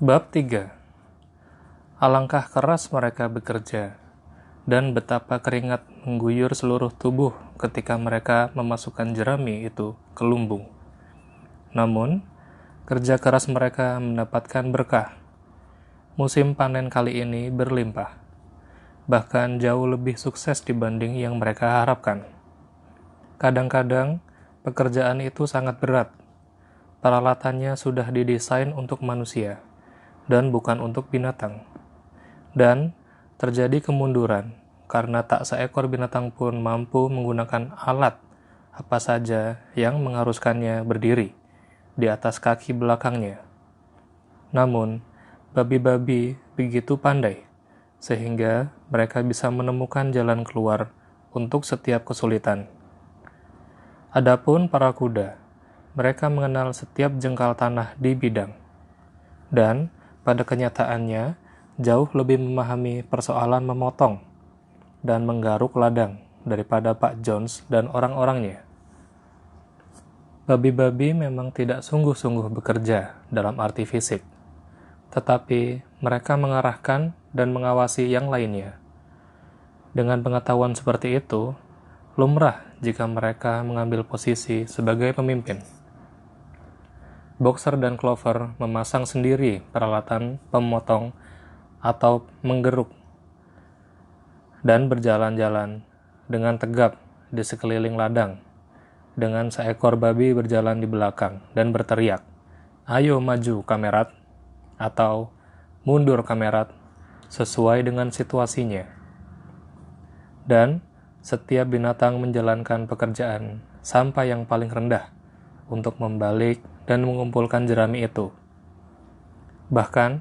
Bab 3. Alangkah keras mereka bekerja, dan betapa keringat mengguyur seluruh tubuh ketika mereka memasukkan jerami itu ke lumbung. Namun, kerja keras mereka mendapatkan berkah. Musim panen kali ini berlimpah, bahkan jauh lebih sukses dibanding yang mereka harapkan. Kadang-kadang, pekerjaan itu sangat berat. Peralatannya sudah didesain untuk manusia, dan bukan untuk binatang. Dan terjadi kemunduran, karena tak seekor binatang pun mampu menggunakan alat apa saja yang mengharuskannya berdiri di atas kaki belakangnya. Namun, babi-babi begitu pandai, sehingga mereka bisa menemukan jalan keluar untuk setiap kesulitan. Adapun para kuda, mereka mengenal setiap jengkal tanah di bidang, dan pada kenyataannya jauh lebih memahami persoalan memotong dan menggaruk ladang daripada Pak Jones dan orang-orangnya. Babi-babi memang tidak sungguh-sungguh bekerja dalam arti fisik, tetapi mereka mengarahkan dan mengawasi yang lainnya. Dengan pengetahuan seperti itu, lumrah jika mereka mengambil posisi sebagai pemimpin. Boxer dan Clover memasang sendiri peralatan pemotong atau menggeruk dan berjalan-jalan dengan tegap di sekeliling ladang, dengan seekor babi berjalan di belakang dan berteriak, "Ayo maju kamerat," atau "Mundur kamerat," sesuai dengan situasinya. Dan setiap binatang menjalankan pekerjaan sampai yang paling rendah untuk membalik dan mengumpulkan jerami itu. Bahkan,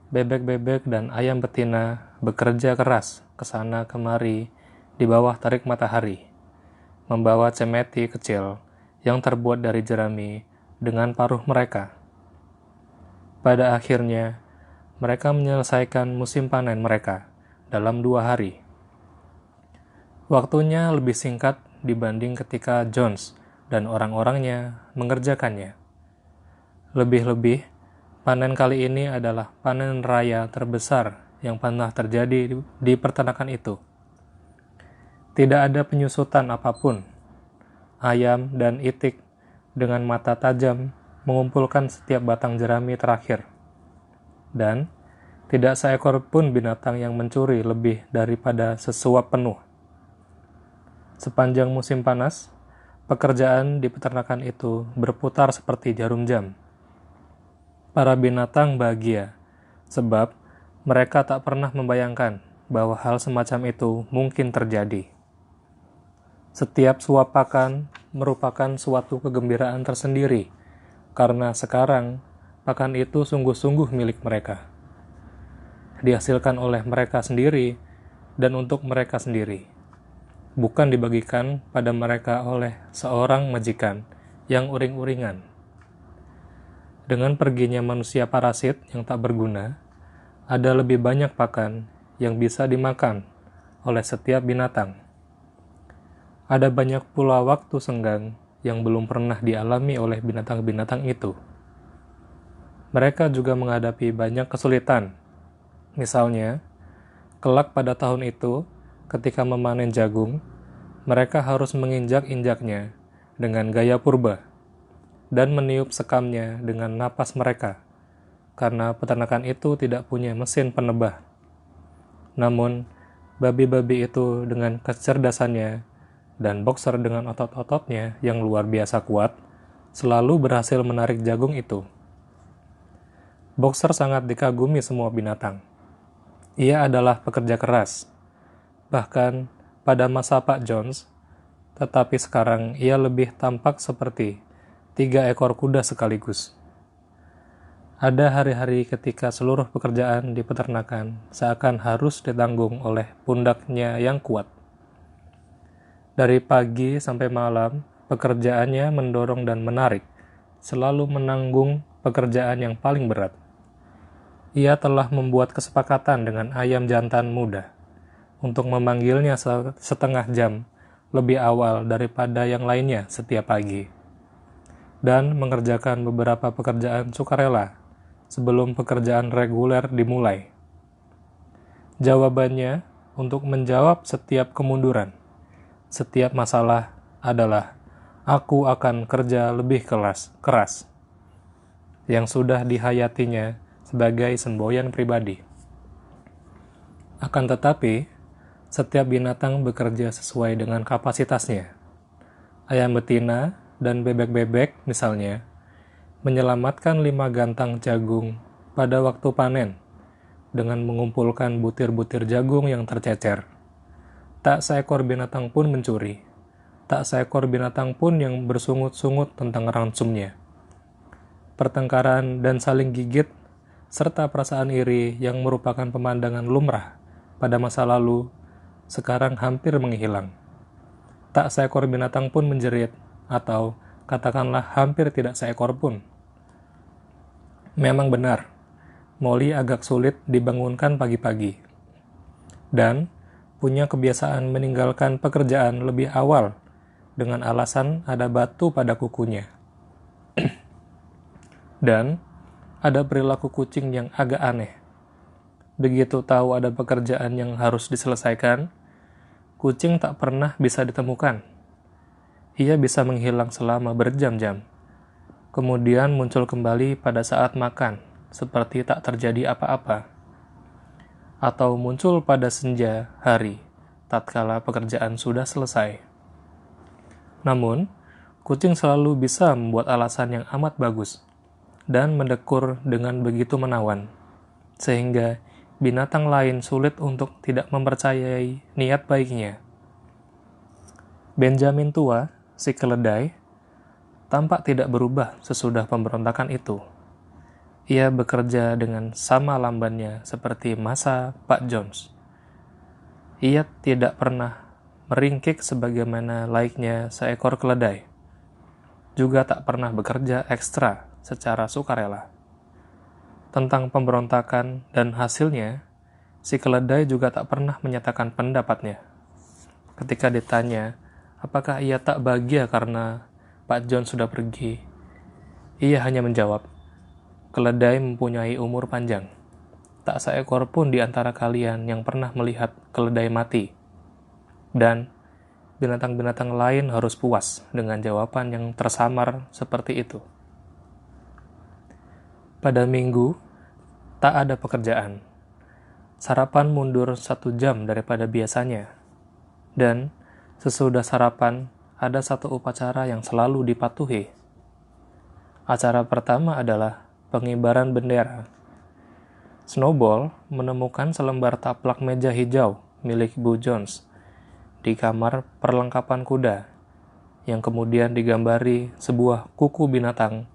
bebek-bebek dan ayam betina bekerja keras ke sana kemari di bawah terik matahari, membawa cemeti kecil yang terbuat dari jerami dengan paruh mereka. Pada akhirnya, mereka menyelesaikan musim panen mereka dalam 2 hari. Waktunya lebih singkat dibanding ketika Jones dan orang-orangnya mengerjakannya. Lebih-lebih, panen kali ini adalah panen raya terbesar yang pernah terjadi di peternakan itu. Tidak ada penyusutan apapun. Ayam dan itik dengan mata tajam mengumpulkan setiap batang jerami terakhir. Dan tidak seekor pun binatang yang mencuri lebih daripada sesuap penuh. Sepanjang musim panas, pekerjaan di peternakan itu berputar seperti jarum jam. Para binatang bahagia, sebab mereka tak pernah membayangkan bahwa hal semacam itu mungkin terjadi. Setiap suap pakan merupakan suatu kegembiraan tersendiri, karena sekarang pakan itu sungguh-sungguh milik mereka. Dihasilkan oleh mereka sendiri dan untuk mereka sendiri, bukan dibagikan pada mereka oleh seorang majikan yang uring-uringan. Dengan perginya manusia parasit yang tak berguna, ada lebih banyak pakan yang bisa dimakan oleh setiap binatang. Ada banyak pula waktu senggang yang belum pernah dialami oleh binatang-binatang itu. Mereka juga menghadapi banyak kesulitan. Misalnya, kelak pada tahun itu, ketika memanen jagung, mereka harus menginjak-injaknya dengan gaya purba dan meniup sekamnya dengan napas mereka, karena peternakan itu tidak punya mesin penebah. Namun, babi-babi itu dengan kecerdasannya dan Boxer dengan otot-ototnya yang luar biasa kuat, selalu berhasil menarik jagung itu. Boxer sangat dikagumi semua binatang. Ia adalah pekerja keras. Bahkan pada masa Pak Jones, tetapi sekarang ia lebih tampak seperti 3 ekor kuda sekaligus. Ada hari-hari ketika seluruh pekerjaan di peternakan seakan harus ditanggung oleh pundaknya yang kuat. Dari pagi sampai malam, pekerjaannya mendorong dan menarik, selalu menanggung pekerjaan yang paling berat. Ia telah membuat kesepakatan dengan ayam jantan muda untuk memanggilnya setengah jam lebih awal daripada yang lainnya setiap pagi, dan mengerjakan beberapa pekerjaan sukarela sebelum pekerjaan reguler dimulai. Jawabannya untuk menjawab setiap kemunduran, setiap masalah adalah aku akan kerja lebih keras yang sudah dihayatinya sebagai semboyan pribadi. Akan tetapi, setiap binatang bekerja sesuai dengan kapasitasnya. Ayam betina dan bebek-bebek misalnya menyelamatkan 5 gantang jagung pada waktu panen dengan mengumpulkan butir-butir jagung yang tercecer. Tak seekor binatang pun mencuri. Tak seekor binatang pun yang bersungut-sungut tentang ransumnya. Pertengkaran dan saling gigit, serta perasaan iri yang merupakan pemandangan lumrah pada masa lalu, sekarang hampir menghilang. Tak seekor binatang pun menjerit, atau katakanlah hampir tidak seekor pun. Memang benar, Molly agak sulit dibangunkan pagi-pagi, dan punya kebiasaan meninggalkan pekerjaan lebih awal dengan alasan ada batu pada kukunya. Dan ada perilaku kucing yang agak aneh. Begitu tahu ada pekerjaan yang harus diselesaikan, kucing tak pernah bisa ditemukan. Ia bisa menghilang selama berjam-jam, kemudian muncul kembali pada saat makan, seperti tak terjadi apa-apa. Atau muncul pada senja hari, tatkala pekerjaan sudah selesai. Namun, kucing selalu bisa membuat alasan yang amat bagus, dan mendekur dengan begitu menawan, sehingga binatang lain sulit untuk tidak mempercayai niat baiknya. Benjamin tua, si keledai, tampak tidak berubah sesudah pemberontakan itu. Ia bekerja dengan sama lambannya seperti masa Pak Jones. Ia tidak pernah meringkik sebagaimana laiknya seekor keledai. Juga tak pernah bekerja ekstra secara sukarela. Tentang pemberontakan dan hasilnya, si keledai juga tak pernah menyatakan pendapatnya. Ketika ditanya, apakah ia tak bahagia karena Pak John sudah pergi, ia hanya menjawab, keledai mempunyai umur panjang. Tak seekor pun di antara kalian yang pernah melihat keledai mati. Dan binatang-binatang lain harus puas dengan jawaban yang tersamar seperti itu. Pada minggu, tak ada pekerjaan. Sarapan mundur 1 jam daripada biasanya. Dan sesudah sarapan, ada satu upacara yang selalu dipatuhi. Acara pertama adalah pengibaran bendera. Snowball menemukan selembar taplak meja hijau milik Bu Jones di kamar perlengkapan kuda, yang kemudian digambari sebuah kuku binatang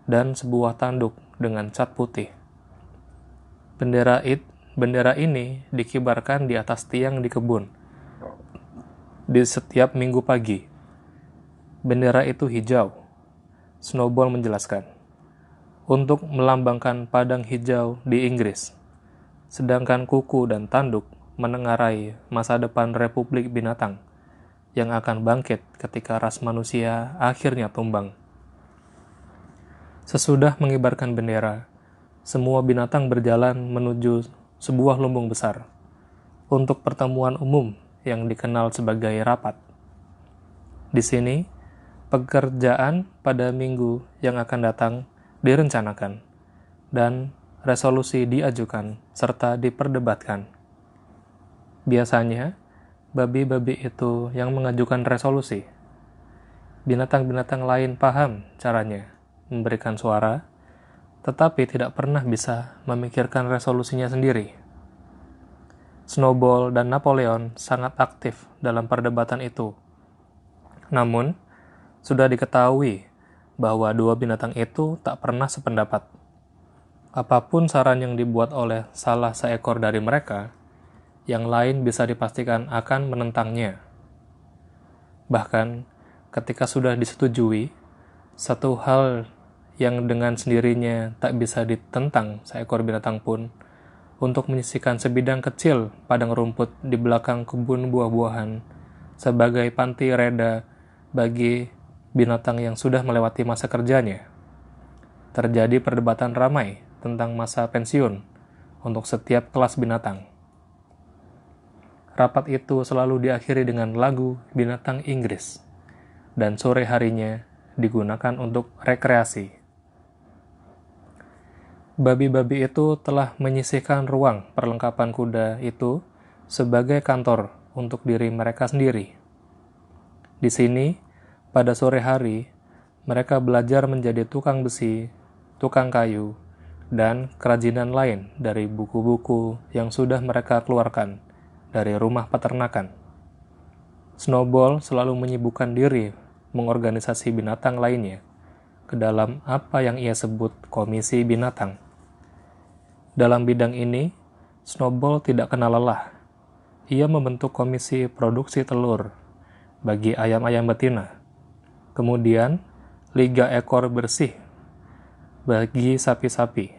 dan sebuah tanduk dengan cat putih. Bendera ini dikibarkan di atas tiang di kebun di setiap minggu pagi. Bendera itu hijau, Snowball menjelaskan, untuk melambangkan padang hijau di Inggris, sedangkan kuku dan tanduk menengarai masa depan Republik Binatang yang akan bangkit ketika ras manusia akhirnya tumbang. Sesudah mengibarkan bendera, semua binatang berjalan menuju sebuah lumbung besar untuk pertemuan umum yang dikenal sebagai rapat. Di sini, pekerjaan pada minggu yang akan datang direncanakan dan resolusi diajukan serta diperdebatkan. Biasanya, babi-babi itu yang mengajukan resolusi. Binatang-binatang lain paham caranya memberikan suara, tetapi tidak pernah bisa memikirkan resolusinya sendiri. Snowball dan Napoleon sangat aktif dalam perdebatan itu. Namun, sudah diketahui bahwa dua binatang itu tak pernah sependapat. Apapun saran yang dibuat oleh salah seekor dari mereka, yang lain bisa dipastikan akan menentangnya. Bahkan, ketika sudah disetujui, satu hal yang dengan sendirinya tak bisa ditentang seekor binatang pun, untuk menyisihkan sebidang kecil padang rumput di belakang kebun buah-buahan sebagai panti reda bagi binatang yang sudah melewati masa kerjanya. Terjadi perdebatan ramai tentang masa pensiun untuk setiap kelas binatang. Rapat itu selalu diakhiri dengan lagu binatang Inggris, dan sore harinya digunakan untuk rekreasi. Babi-babi itu telah menyisihkan ruang perlengkapan kuda itu sebagai kantor untuk diri mereka sendiri. Di sini, pada sore hari, mereka belajar menjadi tukang besi, tukang kayu, dan kerajinan lain dari buku-buku yang sudah mereka keluarkan dari rumah peternakan. Snowball selalu menyibukkan diri mengorganisasi binatang lainnya ke dalam apa yang ia sebut komisi binatang. Dalam bidang ini, Snowball tidak kenal lelah. Ia membentuk komisi produksi telur bagi ayam-ayam betina. Kemudian, liga ekor bersih bagi sapi-sapi.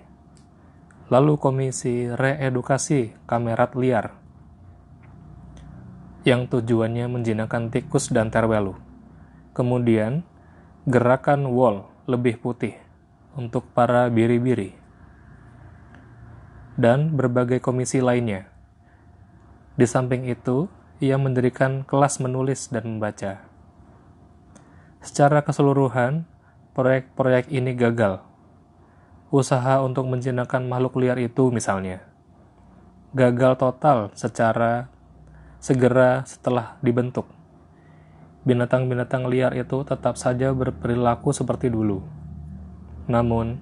Lalu komisi reedukasi kamerat liar yang tujuannya menjinakkan tikus dan terwelu. Kemudian, gerakan wol lebih putih untuk para biri-biri. Dan berbagai komisi lainnya. Di samping itu, ia mendirikan kelas menulis dan membaca. Secara keseluruhan, proyek-proyek ini gagal. Usaha untuk menjinakkan makhluk liar itu misalnya, gagal total secara segera setelah dibentuk. Binatang-binatang liar itu tetap saja berperilaku seperti dulu. Namun,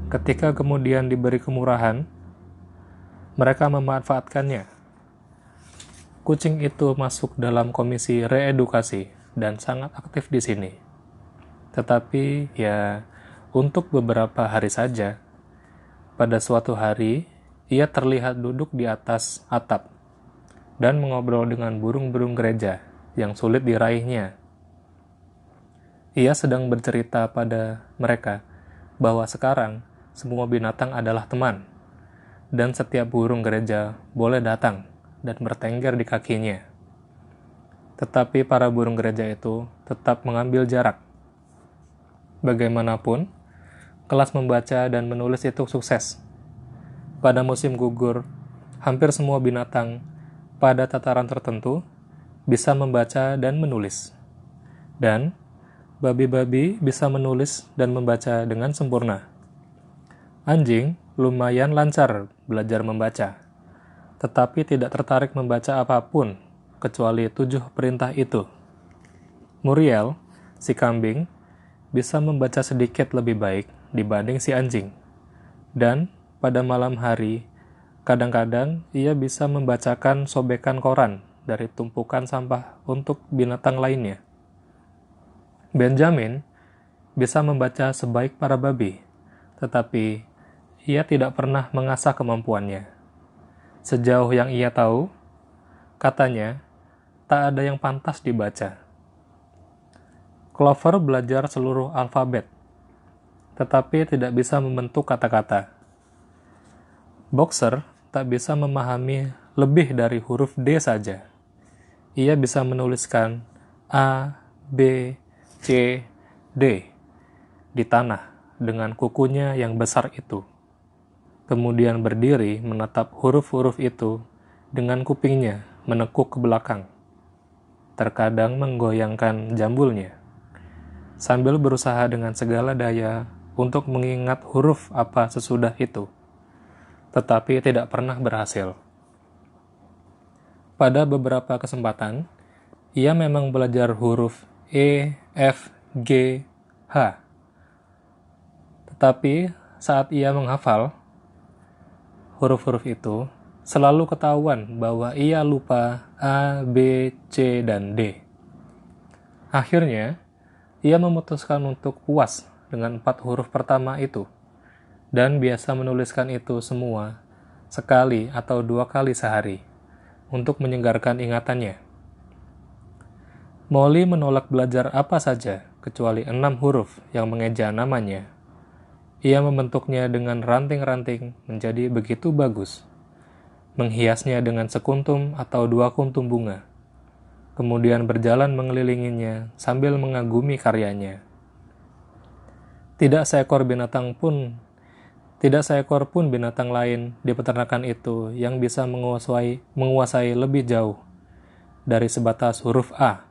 ketika kemudian diberi kemurahan, mereka memanfaatkannya. Kucing itu masuk dalam komisi reedukasi dan sangat aktif di sini. Tetapi ya, untuk beberapa hari saja. Pada suatu hari, ia terlihat duduk di atas atap dan mengobrol dengan burung-burung gereja yang sulit diraihnya. Ia sedang bercerita pada mereka bahwa sekarang semua binatang adalah teman, dan setiap burung gereja boleh datang dan bertengger di kakinya. Tetapi para burung gereja itu tetap mengambil jarak. Bagaimanapun, kelas membaca dan menulis itu sukses. Pada musim gugur, hampir semua binatang pada tataran tertentu bisa membaca dan menulis. Dan babi-babi bisa menulis dan membaca dengan sempurna. Anjing lumayan lancar belajar membaca, tetapi tidak tertarik membaca apapun kecuali 7 perintah itu. Muriel, si kambing, bisa membaca sedikit lebih baik dibanding si anjing. Dan pada malam hari, kadang-kadang ia bisa membacakan sobekan koran dari tumpukan sampah untuk binatang lainnya. Benjamin bisa membaca sebaik para babi, tetapi ia tidak pernah mengasah kemampuannya. Sejauh yang ia tahu, katanya, tak ada yang pantas dibaca. Clover belajar seluruh alfabet, tetapi tidak bisa membentuk kata-kata. Boxer tak bisa memahami lebih dari huruf D saja. Ia bisa menuliskan A, B, C, D di tanah dengan kukunya yang besar itu. Kemudian berdiri menatap huruf-huruf itu dengan kupingnya menekuk ke belakang. Terkadang menggoyangkan jambulnya, sambil berusaha dengan segala daya untuk mengingat huruf apa sesudah itu, tetapi tidak pernah berhasil. Pada beberapa kesempatan, ia memang belajar huruf E, F, G, H. Tetapi saat ia menghafal huruf-huruf itu, selalu ketahuan bahwa ia lupa A, B, C, dan D. Akhirnya, ia memutuskan untuk puas dengan 4 huruf pertama itu, dan biasa menuliskan itu semua sekali atau 2 kali sehari untuk menyegarkan ingatannya. Molly menolak belajar apa saja kecuali 6 huruf yang mengeja namanya. Ia membentuknya dengan ranting-ranting menjadi begitu bagus, menghiasnya dengan sekuntum atau 2 kuntum bunga, kemudian berjalan mengelilinginya sambil mengagumi karyanya. Tidak seekor binatang pun Tidak seekor pun binatang lain di peternakan itu yang bisa menguasai lebih jauh dari sebatas huruf A.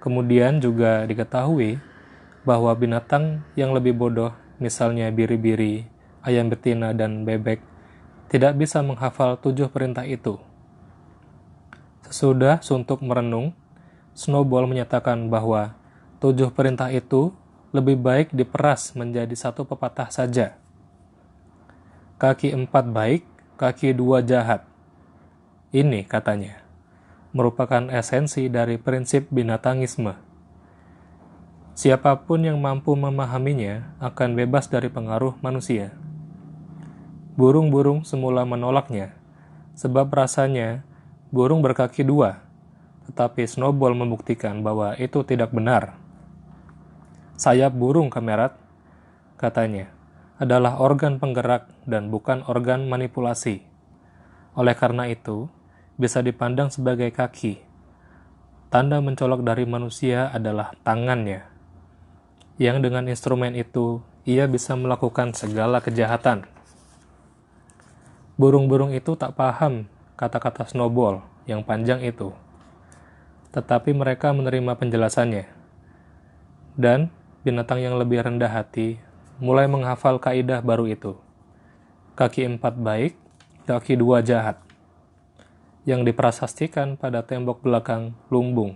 Kemudian juga diketahui bahwa binatang yang lebih bodoh, misalnya biri-biri, ayam betina, dan bebek, tidak bisa menghafal 7 perintah itu. Sesudah suntuk merenung, Snowball menyatakan bahwa 7 perintah itu lebih baik diperas menjadi satu pepatah saja. Kaki 4 baik, kaki 2 jahat. Ini, katanya, merupakan esensi dari prinsip binatangisme. Siapapun yang mampu memahaminya akan bebas dari pengaruh manusia. Burung-burung semula menolaknya, sebab rasanya burung berkaki 2, tetapi Snowball membuktikan bahwa itu tidak benar. Sayap burung kamerat, katanya, adalah organ penggerak dan bukan organ manipulasi. Oleh karena itu, bisa dipandang sebagai kaki. Tanda mencolok dari manusia adalah tangannya, yang dengan instrumen itu ia bisa melakukan segala kejahatan. Burung-burung itu tak paham kata-kata Snowball yang panjang itu, tetapi mereka menerima penjelasannya. Dan binatang yang lebih rendah hati mulai menghafal kaidah baru itu. Kaki 4 baik, kaki 2 jahat, yang diprasastikan pada tembok belakang lumbung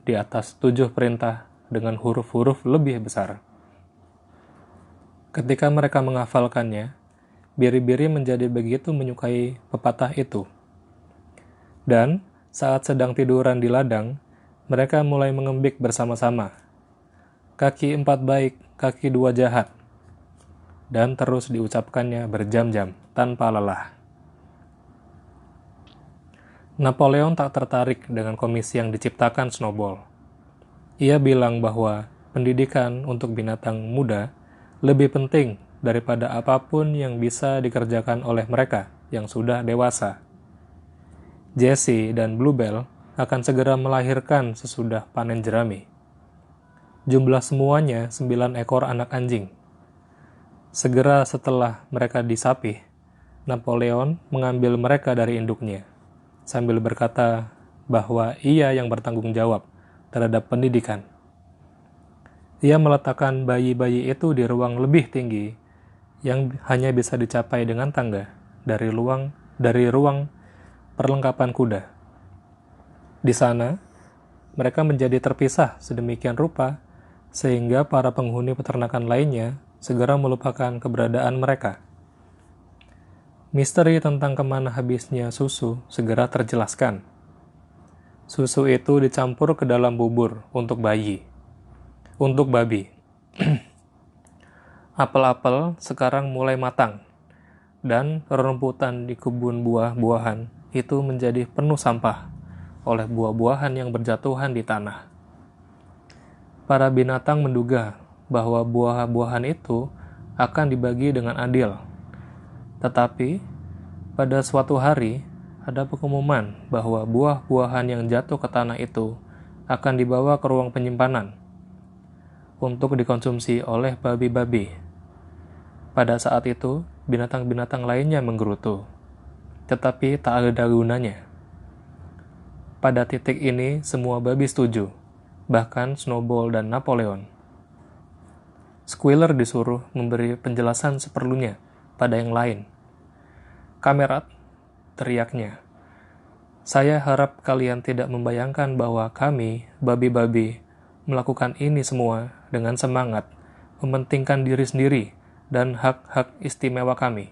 di atas 7 perintah dengan huruf-huruf lebih besar. Ketika mereka menghafalkannya, biri-biri menjadi begitu menyukai pepatah itu. Dan saat sedang tiduran di ladang, mereka mulai mengembik bersama-sama. Kaki 4 baik, kaki 2 jahat. Dan terus diucapkannya berjam-jam tanpa lelah. Napoleon tak tertarik dengan komisi yang diciptakan Snowball. Ia bilang bahwa pendidikan untuk binatang muda lebih penting daripada apapun yang bisa dikerjakan oleh mereka yang sudah dewasa. Jessie dan Bluebell akan segera melahirkan sesudah panen jerami. Jumlah semuanya 9 ekor anak anjing. Segera setelah mereka disapih, Napoleon mengambil mereka dari induknya, sambil berkata bahwa ia yang bertanggung jawab terhadap pendidikan. Ia meletakkan bayi-bayi itu di ruang lebih tinggi yang hanya bisa dicapai dengan tangga dari ruang perlengkapan kuda. Di sana, mereka menjadi terpisah sedemikian rupa sehingga para penghuni peternakan lainnya segera melupakan keberadaan mereka. Misteri tentang kemana habisnya susu segera terjelaskan. Susu itu dicampur ke dalam bubur untuk bayi. Untuk babi. Apel-apel sekarang mulai matang, dan rumputan di kebun buah-buahan itu menjadi penuh sampah oleh buah-buahan yang berjatuhan di tanah. Para binatang menduga bahwa buah-buahan itu akan dibagi dengan adil. Tetapi, pada suatu hari, ada pengumuman bahwa buah-buahan yang jatuh ke tanah itu akan dibawa ke ruang penyimpanan untuk dikonsumsi oleh babi-babi. Pada saat itu, binatang-binatang lainnya menggerutu, tetapi tak ada gunanya. Pada titik ini, semua babi setuju, bahkan Snowball dan Napoleon. Squealer disuruh memberi penjelasan seperlunya pada yang lain. "Kamerat," teriaknya, "saya harap kalian tidak membayangkan bahwa kami, babi-babi, melakukan ini semua dengan semangat, mementingkan diri sendiri dan hak-hak istimewa kami.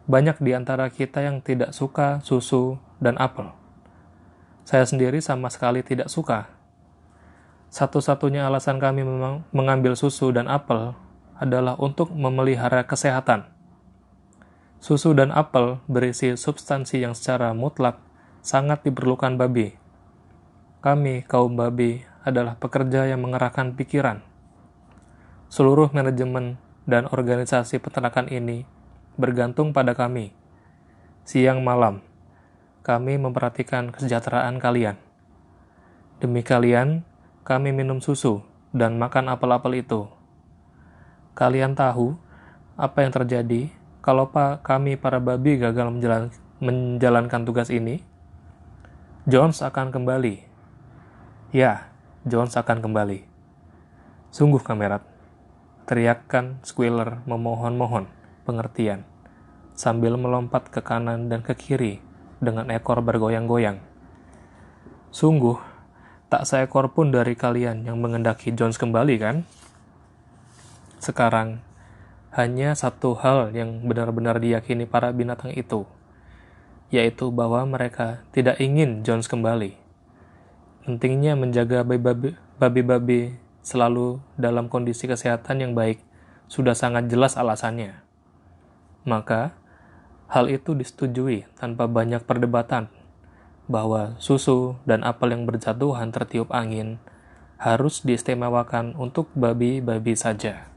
Banyak di antara kita yang tidak suka susu dan apel. Saya sendiri sama sekali tidak suka. Satu-satunya alasan kami mengambil susu dan apel adalah untuk memelihara kesehatan. Susu dan apel berisi substansi yang secara mutlak sangat diperlukan babi. Kami, kaum babi, adalah pekerja yang mengerahkan pikiran. Seluruh manajemen dan organisasi peternakan ini bergantung pada kami. Siang malam, kami memperhatikan kesejahteraan kalian. Demi kalian, kami minum susu dan makan apel-apel itu. Kalian tahu, apa yang terjadi kalau kami para babi gagal menjalankan tugas ini? Jones akan kembali. Ya, Jones akan kembali. Sungguh kamerat, teriakkan Squealer memohon-mohon pengertian, sambil melompat ke kanan dan ke kiri dengan ekor bergoyang-goyang. Sungguh, tak seekor pun dari kalian yang mengendaki Jones kembali kan? Sekarang, hanya satu hal yang benar-benar diyakini para binatang itu, yaitu bahwa mereka tidak ingin Jones kembali. Pentingnya menjaga babi-babi selalu dalam kondisi kesehatan yang baik sudah sangat jelas alasannya. Maka, hal itu disetujui tanpa banyak perdebatan, bahwa susu dan apel yang berjatuhan tertiup angin harus diistimewakan untuk babi-babi saja.